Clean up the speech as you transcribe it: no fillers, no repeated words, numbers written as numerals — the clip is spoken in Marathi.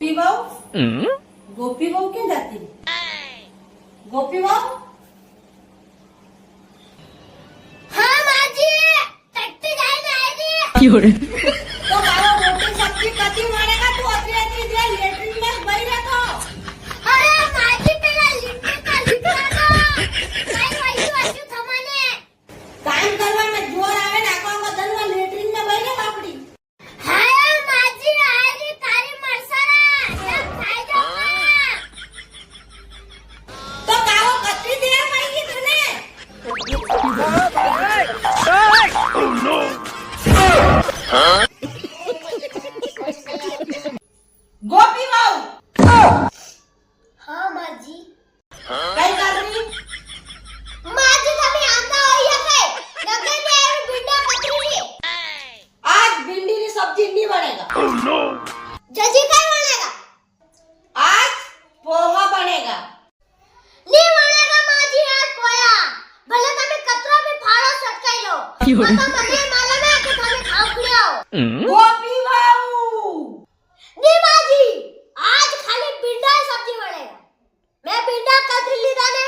गोपी भाऊ गोपी भाऊ क्यों जाती गोपी भाऊ हाँ माजी टट्टी जाने आएगी तो बाबा रोटी सब्जी कती मारेगा तू अतरे अतरे जे लेटरिन में बैठ रखो अरे माजी पेला लिट्टी का लिखा दो काय वायू वायू थमाने काम करवाना जोर आवे ने आको बदलवा लेटरिन में बैठ बापड़ी हाय माजी आएगी तारी मरसरा सब खाई जाओ तो गाओ कतरी देर पड़ेगी तने गोपी भाऊ हाँ माजी काय कर रही माजी તમે આંધા હોયા કે નગર ને આવું બિંડા પકડી आज भिंडी की सब्जी नहीं बनेगा જજી કઈ બનેગા आज पोहा बनेगा ની બનેગા માજી આજ પોયા ભલે તમે કતરો બી ફાળો સટકાઈ લો તો મને માલમ હે કે તમે ખાવ ખિયાઓ गोपी भाऊ नी माजी आज खाली बिंडा सब्जी बनेगा मैं बिंडा कतरी लीधा ने